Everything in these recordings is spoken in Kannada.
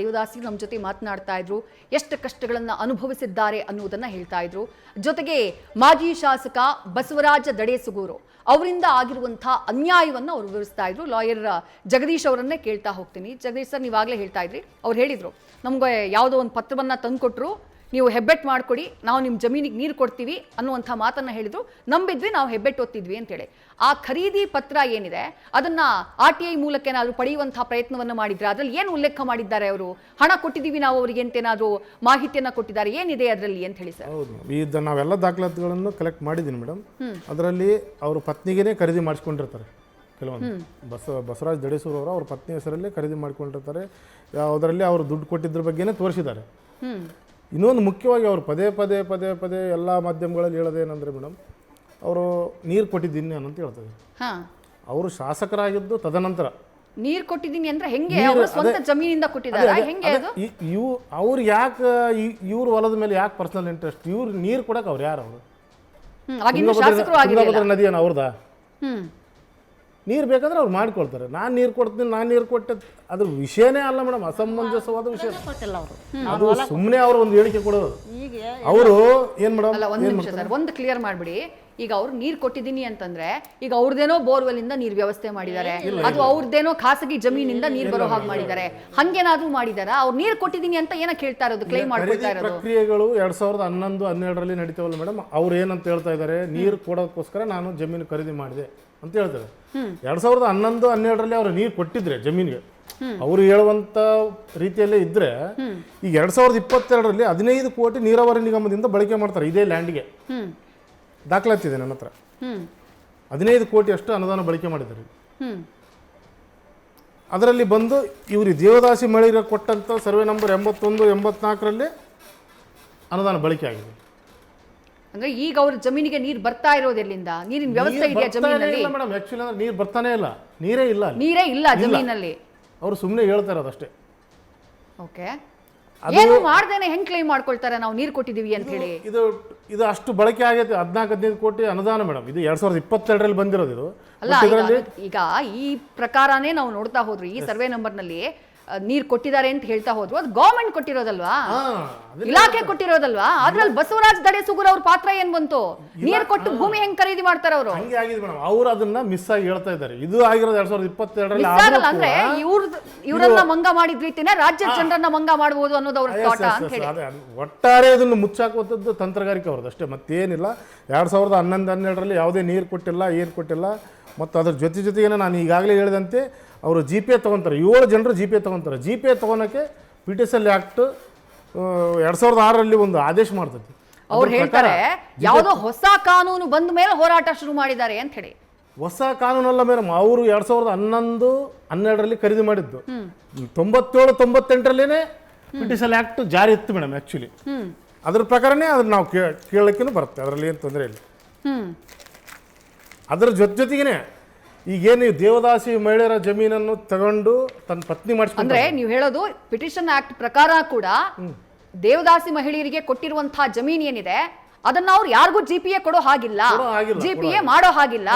ದೇವದಾಸಿ ನಮ್ಮ ಜೊತೆ ಮಾತನಾಡ್ತಾ ಇದ್ರು, ಎಷ್ಟು ಕಷ್ಟಗಳನ್ನು ಅನುಭವಿಸಿದ್ದಾರೆ ಅನ್ನುವುದನ್ನ ಹೇಳ್ತಾ ಇದ್ರು. ಜೊತೆಗೆ ಮಾಜಿ ಶಾಸಕ ಬಸವರಾಜ ದಡೇಸುಗೂರು ಅವರಿಂದ ಆಗಿರುವಂತಹ ಅನ್ಯಾಯವನ್ನು ಅವರು ವಿವರಿಸ್ತಾ ಇದ್ರು. ಲಾಯರ್ ಜಗದೀಶ್ ಅವರನ್ನೇ ಕೇಳ್ತಾ ಹೋಗ್ತೀನಿ. ಜಗದೀಶ್ ಸರ್, ನೀವಾಗಲೇ ಹೇಳ್ತಾ ಇದ್ರಿ, ಅವ್ರು ಹೇಳಿದ್ರು ನಮ್ಗೆ ಯಾವುದೋ ಒಂದು ಪತ್ರವನ್ನ ತಂದುಕೊಟ್ರು, ನೀವು ಹೆಬ್ಬೆಟ್ ಮಾಡ್ಕೊಡಿ, ನಾವು ನಿಮ್ಮ ಜಮೀನಿಗೆ ನೀರು ಕೊಡ್ತೀವಿ ಅನ್ನುವಂಥ ಮಾತನ್ನ ಹೇಳಿದ್ರು. ನಂಬಿದ್ವಿ, ನಾವು ಹೆಬ್ಬೆಟ್ ಒತ್ತಿದ್ವಿ ಅಂತೇಳಿ. ಆ ಖರೀದಿ ಪತ್ರ ಏನಿದೆ ಅದನ್ನ RTI ಮೂಲಕ ಏನಾದರೂ ಪಡೆಯುವಂತಹ ಪ್ರಯತ್ನವನ್ನು ಮಾಡಿದ್ರೆ ಅದರಲ್ಲಿ ಏನು ಉಲ್ಲೇಖ ಮಾಡಿದ್ದಾರೆ? ಅವರು ಹಣ ಕೊಟ್ಟಿದ್ದೀವಿ ನಾವು ಅವರಿಗೆ ಅಂತ ಏನಾದರೂ ಮಾಹಿತಿಯನ್ನ ಕೊಟ್ಟಿದ್ದಾರೆ, ಏನಿದೆ ಅದರಲ್ಲಿ ಅಂತ ಹೇಳಿ ಸರ್? ಹೌದು, ಇದು ನಾವೆಲ್ಲ ದಾಖಲಾತಿಗಳನ್ನು ಕಲೆಕ್ಟ್ ಮಾಡಿದ್ದೀನಿ ಮೇಡಮ್. ಅದರಲ್ಲಿ ಅವ್ರ ಪತ್ನಿಗೇನೆ ಖರೀದಿ ಮಾಡಿಸ್ಕೊಂಡಿರ್ತಾರೆ ಕೆಲವೊಂದು. ಬಸವರಾಜ ದಡೇಸೂರು ಅವರು ಅವ್ರ ಪತ್ನಿ ಹೆಸರಲ್ಲಿ ಖರೀದಿ ಮಾಡ್ಕೊಂಡಿರ್ತಾರೆ. ಅದರಲ್ಲಿ ಅವರು ದುಡ್ಡು ಕೊಟ್ಟಿದ್ರ ಬಗ್ಗೆನೇ ತೋರಿಸಿದ್ದಾರೆ. ಇನ್ನೊಂದು ಮುಖ್ಯವಾಗಿ ಅವರು ಪದೇ ಪದೇ ಪದೇ ಪದೇ ಎಲ್ಲ ಮಾಧ್ಯಮಗಳಲ್ಲಿ ಹೇಳೋದೇನೆಂದರೆ ಮೇಡಮ್, ಅವರು ನೀರು ಕೊಟ್ಟಿದ್ದೀನಿ ಅಂತ ಹೇಳ್ತಾರೆ. ಅವರು ಶಾಸಕರಾಗಿದ್ದು ತದನಂತರ ನೀರು ಕೊಟ್ಟಿದ್ದೀನಿ ಅಂದ್ರೆ ಹೆಂಗೆ? ಅವರು ಸ್ವಂತ ಜಮೀನಿಂದ ಕೊಟ್ಟಿದ್ದಾರೆ, ಹೆಂಗೆ ಅದು? ಅವ್ರು ಯಾಕೆ ಇವ್ರ ಹೊಲದ ಮೇಲೆ ಯಾಕೆ ಪರ್ಸನಲ್ ಇಂಟ್ರೆಸ್ಟ್? ಇವ್ರು ನೀರು ಕೊಡಕ್ಕೆ ಅವ್ರು ಯಾರು? ಅವರು ತುಂಗಭದ್ರಾ ನದಿ ಏನು ಅವ್ರದಾ? ನೀರು ಬೇಕಾದ್ರೆ ಅವ್ರು ಮಾಡ್ಕೊಳ್ತಾರೆ. ನಾನು ನೀರು ಕೊಡ್ತೀನಿ, ನಾನು ನೀರು ಕೊಟ್ಟೆ, ಅದ್ರ ವಿಷಯನೇ ಅಲ್ಲ ಮೇಡಮ್, ಅಸಮಂಜಸವಾದ ವಿಷಯ. ಅದು ಸುಮ್ಮನೆ ಅವರು ಒಂದು ಹೇಳಿಕೆ ಕೊಡೋದು. ಅವರು ಏನ್ ಮೇಡಮ್, ಒಂದು ನಿಮಿಷ ಸರ್, ಒಂದು ಕ್ಲಿಯರ್ ಮಾಡ್ಬಿಡಿ. ಈಗ ಅವ್ರು ನೀರು ಕೊಟ್ಟಿದ್ದೀನಿ ಅಂತಂದ್ರೆ ಈಗ ಅವ್ರದ್ದೇನೋ ಬೋರ್ವೆಲ್ ಇಂದ ನೀರು ವ್ಯವಸ್ಥೆ ಮಾಡಿದ್ದಾರೆ, ಅದು ಅವ್ರದ್ದೇನೋ ಖಾಸಗಿ ಜಮೀನಿಂದ ನೀರು ಬರೋ ಹಾಗೆ ಮಾಡಿದ್ದಾರೆ, ಹಂಗೇನಾದ್ರೂ ಮಾಡಿದಾರ? ಅವ್ರು ನೀರು ಕೊಟ್ಟಿದ್ದೀನಿ ಅಂತ ಏನಕ್ಕೆ ಹೇಳ್ತಾ ಇರೋದು, ಕ್ಲೈಮ್ ಮಾಡ್ಕೊಳ್ತಾ ಇರೋದು? ಪ್ರಕ್ರಿಯೆಗಳು 2011-12 ನಡೀತಾವಲ್ಲ ಮೇಡಮ್, ಅವ್ರು ಏನಂತ ಹೇಳ್ತಾ ಇದ್ದಾರೆ, ನೀರು ಕೊಡೋದಕ್ಕೋಸ್ಕರ ನಾನು ಜಮೀನು ಖರೀದಿ ಮಾಡಿದೆ ಅಂತ ಹೇಳ್ತಾರೆ. 2011-12 ಅವ್ರು ನೀರು ಕೊಟ್ಟಿದ್ರೆ ಜಮೀನಿಗೆ, ಅವರು ಹೇಳುವಂತ ರೀತಿಯಲ್ಲೇ ಇದ್ರೆ, ಈಗ 2022 15 ಕೋಟಿ ನೀರಾವರಿ ನಿಗಮದಿಂದ ಬಳಕೆ ಮಾಡ್ತಾರೆ ಇದೇ ಲ್ಯಾಂಡ್ಗೆ. ದಾಖಲಾತಿದೆ ನನ್ನ ಹತ್ರ. 15 ಕೋಟಿ ಅಷ್ಟು ಅನುದಾನ ಬಳಕೆ ಮಾಡಿದ್ದಾರೆ. ಅದರಲ್ಲಿ ಬಂದು ಇವರು ದೇವದಾಸಿ ಮಹಿಳೆಯರಿಗೆ ಕೊಟ್ಟಂತ ಸರ್ವೆ ನಂಬರ್ 81-84 ಅನುದಾನ ಬಳಕೆ ಆಗಿದೆ. ಅಂದ್ರೆ ಈಗ ಅವ್ರ ಜಮೀನಿಗೆ ನೀರು ಬರ್ತಾ ಇರೋದು ಎಲ್ಲಿಂದ? ನೀರಿನ ವ್ಯವಸ್ಥೆ ಇದೆಯಾ ಜಮೀನಲ್ಲಿ? ಮೇಡಮ್, ಆಕ್ಚುಲಿ ಅಂದ್ರೆ ನೀರು ಬರ್ತಾನೆ ಇಲ್ಲ, ನೀರೇ ಇಲ್ಲ ಜಮೀನಲ್ಲಿ. ಅವರು ಸುಮ್ಮನೆ ಹೇಳ್ತಾ ಇರೋದು ಅಷ್ಟೇ. ಓಕೆ, ಏನು ಮಾಡ್ದೇನೆ ಹೆಂಗ್ ಕ್ಲೈಮ್ ಮಾಡ್ಕೊಳ್ತಾರೆ ನಾವು ನೀರು ಕೊಟ್ಟಿದೀವಿ ಅಂತ ಹೇಳಿ? ಇದು ಅಷ್ಟು ಬಳಕೆ ಆಗೈತೆ. 14-15 ಕೋಟಿ ಅನುದಾನ ಮೇಡಮ್. ಇದು 2022 ಬಂದಿರೋದು. ಇದು ಅಲ್ಲ, ಈಗ ಈ ಪ್ರಕಾರನೇ ನಾವು ನೋಡ್ತಾ ಹೋದ್ರು, ಈ ಸರ್ವೆ ನಂಬರ್ ನಲ್ಲಿ ನೀರ್ ಕೊಟ್ಟಿದ್ದಾರೆ ಅಂತ ಹೇಳ್ತಾ ಹೋದ್ರು, ಅದು ಗವರ್ಮೆಂಟ್ ಕೊಟ್ಟಿರೋದಲ್ವಾ, ಇಲಾಖೆ ಕೊಟ್ಟಿರೋದಲ್ವಾ? ಅದ್ರಲ್ಲಿ ಬಸವರಾಜ ದಡೇಸುಗೂರು ಅವ್ರ ಪಾತ್ರ ಏನ್ ಬಂತು? ನೀರ್ ಕೊಟ್ಟು ಭೂಮಿ ಹೆಂಗ್ ಖರೀದಿ ಮಾಡ್ತಾರೆ ಅವರು? ಹಂಗೆ ಆಗಿದೆ ಮೇಡಮ್. ಅವ್ರು ಅದನ್ನ ಮಿಸ್ ಆಗಿ ಹೇಳ್ತಾ ಇದ್ದಾರೆ. ಇದು ಆಗಿರೋದು 2022 ಅಂದ್ರೆ ಇವ್ರನ್ನ ಮಂಗ ಮಾಡಿದ ರೀತಿನೇ ರಾಜ್ಯದ ಜನರನ್ನ ಮಂಗ ಮಾಡಬಹುದು ಅನ್ನೋದು ಅವ್ರ ಥಾಟ್ ಅಂತ ಹೇಳಿ. ಒಟ್ಟಾರೆ ಅದನ್ನು ಮುಚ್ಚಾಕುವಂಥದ್ದು ತಂತ್ರಗಾರಿಕೆ ಅವ್ರದ್ದು ಅಷ್ಟೇ, ಮತ್ತೇನಿಲ್ಲ. 2011-12 ಯಾವುದೇ ನೀರು ಕೊಟ್ಟಿಲ್ಲ, ಏನು ಕೊಟ್ಟಿಲ್ಲ. ಮತ್ತು ಅದ್ರ ಜೊತೆಗೇನೆ ನಾನು ಈಗಾಗಲೇ ಹೇಳಿದಂತೆ ಅವರು GPA ತೊಗೊತಾರೆ. 7 ಜನರು GPA ತೊಗೊತಾರೆ. GPA ತೊಗೊಳಕ್ಕೆ PTCL ಆ್ಯಕ್ಟ್ 2006 ಒಂದು ಆದೇಶ ಮಾಡ್ತೈತಿ. ಅವ್ರು ಹೇಳ್ತಾರೆ ಯಾವುದೋ ಹೊಸ ಕಾನೂನು ಬಂದ ಮೇಲೆ ಹೋರಾಟ ಶುರು ಮಾಡಿದ್ದಾರೆ ಅಂತ ಹೇಳಿ. ಹೊಸ ಕಾನೂನಲ್ಲ ಮೇಡಮ್, ಅವರು 2011-12 ಖರೀದಿ ಮಾಡಿದ್ದು. 97-98 PTCL ಆ್ಯಕ್ಟ್ ಜಾರಿ ಇತ್ತು ಮೇಡಮ್. ಆ್ಯಕ್ಚುಲಿ ಅದ್ರ ಪ್ರಕಾರನೇ ಅದನ್ನ ನಾವು ಕೇಳೋಕ್ಕೂ ಬರುತ್ತೆ, ಅದರಲ್ಲಿ ಏನು ತೊಂದರೆ ಇಲ್ಲ. ಅದರ ಜೊತೆಗೇನೆ ಈಗೇನು ದೇವದಾಸಿ ಮಹಿಳೆಯರ ಜಮೀನನ್ನು ತಗೊಂಡು ತನ್ನ ಪತ್ನಿ ಮಾಡಿಸ್ಕೊಂಡು, ಅಂದ್ರೆ ನೀವು ಹೇಳೋದು ಪಿಟಿಷನ್ ಆಕ್ಟ್ ಪ್ರಕಾರ ಕೂಡ ದೇವದಾಸಿ ಮಹಿಳೆಯರಿಗೆ ಕೊಟ್ಟಿರುವಂತಹ ಜಮೀನು ಏನಿದೆ ಅದನ್ನ ಅವ್ರು ಯಾರಿಗೂ GPA ಕೊಡೋ ಹಾಗಿಲ್ಲ, GPA ಮಾಡೋ ಹಾಗಿಲ್ಲ.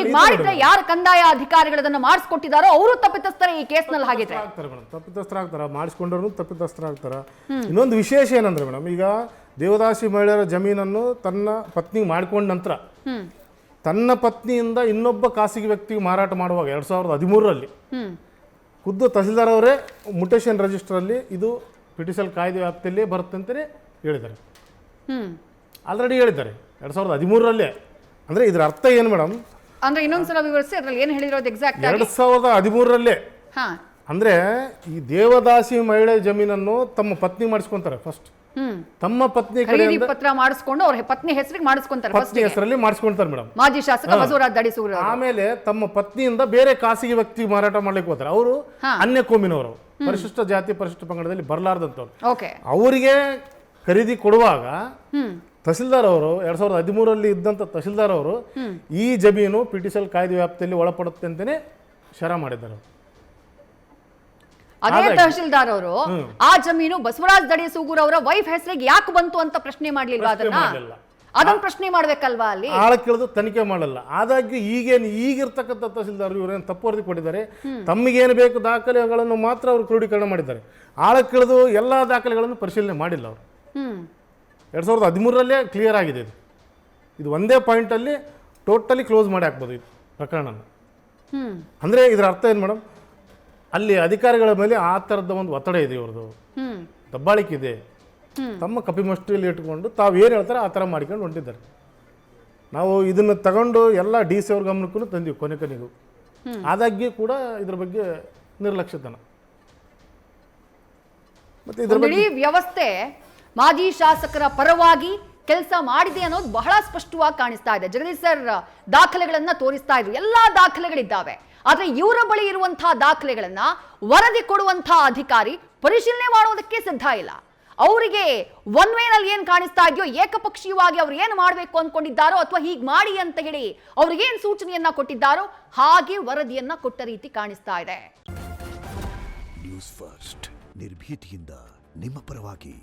ಈಗ ಮಾಡಿದ್ರೆ ಯಾರು ಕಂದಾಯ ಅಧಿಕಾರಿಗಳನ್ನ ಮಾಡಿಸ್ಕೊಟ್ಟಿದಾರೋ ಅವರು ತಪ್ಪಿತಸ್ಥರ ಈ ಕೇಸ್ ನಲ್ಲಿ. ಹಾಗಿದ್ರೆ ತಪ್ಪಿತಸ್ಥರಾಗ್ತಾರ, ಮಾಡಿಸ್ಕೊಂಡ್ರು ತಪ್ಪಿತಸ್ಥರಾಗ್ತಾರ. ಇನ್ನೊಂದು ವಿಶೇಷ ಏನಂದ್ರೆ ಮೇಡಮ್, ಈಗ ದೇವದಾಸಿ ಮಹಿಳೆಯರ ಜಮೀನನ್ನು ತನ್ನ ಪತ್ನಿ ಮಾಡ್ಕೊಂಡ ನಂತರ ತನ್ನ ಪತ್ನಿಯಿಂದ ಇನ್ನೊಬ್ಬ ಖಾಸಗಿ ವ್ಯಕ್ತಿಗೆ ಮಾರಾಟ ಮಾಡುವಾಗ 2013 ಖುದ್ದು ತಹಸೀಲ್ದಾರ್ ಅವರೇ ಮುಟೇಶನ್ ರಿಜಿಸ್ಟರ್ ಅಲ್ಲಿ ಇದು PTCL ಕಾಯ್ದೆ ವ್ಯಾಪ್ತಿಯಲ್ಲೇ ಬರುತ್ತೆ ಅಂತಲೇ ಹೇಳಿದ್ದಾರೆ. ಆಲ್ರೆಡಿ ಹೇಳಿದ್ದಾರೆ 2013. ಅಂದ್ರೆ ಇದರ ಅರ್ಥ ಏನು ಮೇಡಮ್? ಅಂದ್ರೆ ಇನ್ನೊಂದ್ಸಲ ವಿವರಿಸಿ, ಅದ್ರಲ್ಲಿ ಏನು ಹೇಳಿರೋದು ಎಕ್ಸಾಕ್ಟ್? 2013 ಅಂದ್ರೆ ಈ ದೇವದಾಸಿ ಮಹಿಳೆ ಜಮೀನನ್ನು ತಮ್ಮ ಪತ್ನಿ ಮಾಡಿಸ್ಕೊಂತಾರೆ. ಫಸ್ಟ್ ತಮ್ಮ ಪತ್ನಿ ಕಡೆಯಿಂದ ಪತ್ರ ಮಾಡಿಸ್ಕೊಂಡು ಅವ್ರ ಪತ್ನಿ ಹೆಸರಿಗೆ ಮಾಡಿಸ್ಕೊಂತಾರೆ, ಪತ್ನಿ ಹೆಸರಲ್ಲಿ ಮಾಡಿಸ್ಕೊಂತಾರೆ ಮೇಡಮ್. ಮಾಜಿ ಶಾಸಕ ಬಸವರಾಜ ದಡೇಸುಗೂರು. ಆಮೇಲೆ ತಮ್ಮ ಪತ್ನಿಯಿಂದ ಬೇರೆ ಖಾಸಗಿ ವ್ಯಕ್ತಿಗೆ ಮಾರಾಟ ಮಾಡ್ಲಿಕ್ಕೆ ಹೋಗ್ತಾರೆ. ಅವರು ಅನ್ಯ ಕೋಮಿನವರು, ಪರಿಶಿಷ್ಟ ಜಾತಿ ಪರಿಶಿಷ್ಟ ಪಂಗಡದಲ್ಲಿ ಬರಲಾರ್ದಂತವ್ರು. ಅವರಿಗೆ ಖರೀದಿ ಕೊಡುವಾಗ ತಹಸೀಲ್ದಾರ್ ಅವರು 2013 ಇದ್ದಂತ ತಹಸೀಲ್ದಾರ್ ಅವರು ಈ ಜಮೀನು PTCL ಕಾಯ್ದೆ ವ್ಯಾಪ್ತಿಯಲ್ಲಿ ಒಳಪಡುತ್ತೆ ಅಂತಾನೆ ಶರ ಮಾಡಿದ್ದಾರೆ. ಅದೇ ತಹಶೀಲ್ದಾರ್ ಅವರು ಆ ಜಮೀನು ಬಸವರಾಜ ದಡೇಸುಗೂರು ಅವರ ವೈಫ್ ಹೆಸರಿಗೆ ಯಾಕೆ ಬಂತು ಅಂತ ಪ್ರಶ್ನೆ ಮಾಡ್ಲಿಲ್ವಾ? ಅದನ್ನ ಅದನ್ನ ಪ್ರಶ್ನೆ ಮಾಡ್ಬೇಕಲ್ವಾ ಅಲ್ಲಿ? ಆಳಕ್ಕಿಳಿದು ತನಿಖೆ ಮಾಡಲ್ಲ. ಆದಾಗ್ಯೂ ಈಗಿರ್ತಕ್ಕಂಥ ತಹಸೀಲ್ದಾರ್ ಇವರೇನು ತಪ್ಪು ವರದಿ ಕೊಟ್ಟಿದ್ದಾರೆ, ತಮಗೇನು ಬೇಕು ದಾಖಲೆಗಳನ್ನು ಮಾತ್ರ ಅವರು ಕ್ರೋಢೀಕರಣ ಮಾಡಿದ್ದಾರೆ. ಆಳಕ್ಕಿಳಿದು ಎಲ್ಲ ದಾಖಲೆಗಳನ್ನು ಪರಿಶೀಲನೆ ಮಾಡಿಲ್ಲ ಅವರು. 2013ರಲ್ಲೇ ಕ್ಲಿಯರ್ ಆಗಿದೆ ಇದು ಒಂದೇ ಪಾಯಿಂಟಲ್ಲಿ ಟೋಟಲಿ ಕ್ಲೋಸ್ ಮಾಡಿ ಹಾಕ್ಬೋದು ಇದು ಪ್ರಕರಣನ. ಅಂದರೆ ಇದರ ಅರ್ಥ ಏನು ಮೇಡಮ್, ಅಲ್ಲಿ ಅಧಿಕಾರಿಗಳ ಮೇಲೆ ಆ ಥರದ ಒಂದು ಒತ್ತಡ ಇದೆ, ಇವ್ರದ್ದು ದಬ್ಬಾಳಿಕೆ ಇದೆ. ತಮ್ಮ ಕಪಿಮುಷ್ಟಿಯಲ್ಲಿ ಇಟ್ಕೊಂಡು ತಾವು ಏನು ಹೇಳ್ತಾರೆ ಆ ಥರ ಮಾಡ್ಕೊಂಡು ಹೊಂಟಿದ್ದಾರೆ. ನಾವು ಇದನ್ನು ತಗೊಂಡು ಎಲ್ಲ DC ಅವ್ರ ಗಮನಕ್ಕೂ ತಂದೀವಿ ಕೊನೆಗೂ. ಆದಾಗ್ಯೂ ಕೂಡ ಇದ್ರ ಬಗ್ಗೆ ನಿರ್ಲಕ್ಷ್ಯತನ. ಮತ್ತು ಇದ್ರ ಇಡೀ ವ್ಯವಸ್ಥೆ ಮಾಜಿ ಶಾಸಕರ ಪರವಾಗಿ ಕೆಲಸ ಮಾಡಿದೆ ಅನ್ನೋದು ಬಹಳ ಸ್ಪಷ್ಟವಾಗಿ ಕಾಣಿಸ್ತಾ ಇದೆ. ಜಗದೀಶ್ ಸರ್ ದಾಖಲೆಗಳನ್ನ ತೋರಿಸ್ತಾ ಇದ್ರು, ಎಲ್ಲಾ ದಾಖಲೆಗಳಿದ್ದಾವೆ. ಆದ್ರೆ ಇವರ ಬಳಿ ಇರುವಂತಹ ದಾಖಲೆಗಳನ್ನ ವರದಿ ಕೊಡುವಂತಹ ಅಧಿಕಾರಿ ಪರಿಶೀಲನೆ ಮಾಡೋದಕ್ಕೆ ಸಿದ್ಧ ಇಲ್ಲ. ಅವರಿಗೆ ಒನ್ ವೇನಲ್ಲಿ ಏನ್ ಕಾಣಿಸ್ತಾ ಇದೆಯೋ, ಏಕಪಕ್ಷೀಯವಾಗಿ ಅವ್ರು ಏನು ಮಾಡಬೇಕು ಅನ್ಕೊಂಡಿದ್ದಾರೋ ಅಥವಾ ಹೀಗೆ ಮಾಡಿ ಅಂತ ಹೇಳಿ ಅವ್ರಿಗೇನ್ ಸೂಚನೆಯನ್ನ ಕೊಟ್ಟಿದ್ದಾರೋ ಹಾಗೆ ವರದಿಯನ್ನ ಕೊಟ್ಟ ರೀತಿ ಕಾಣಿಸ್ತಾ ಇದೆ. ನ್ಯೂಸ್ ಫಸ್ಟ್ ನಿರ್ಭೀತಿಯಿಂದ ನಿಮ್ಮ ಪರವಾಗಿ.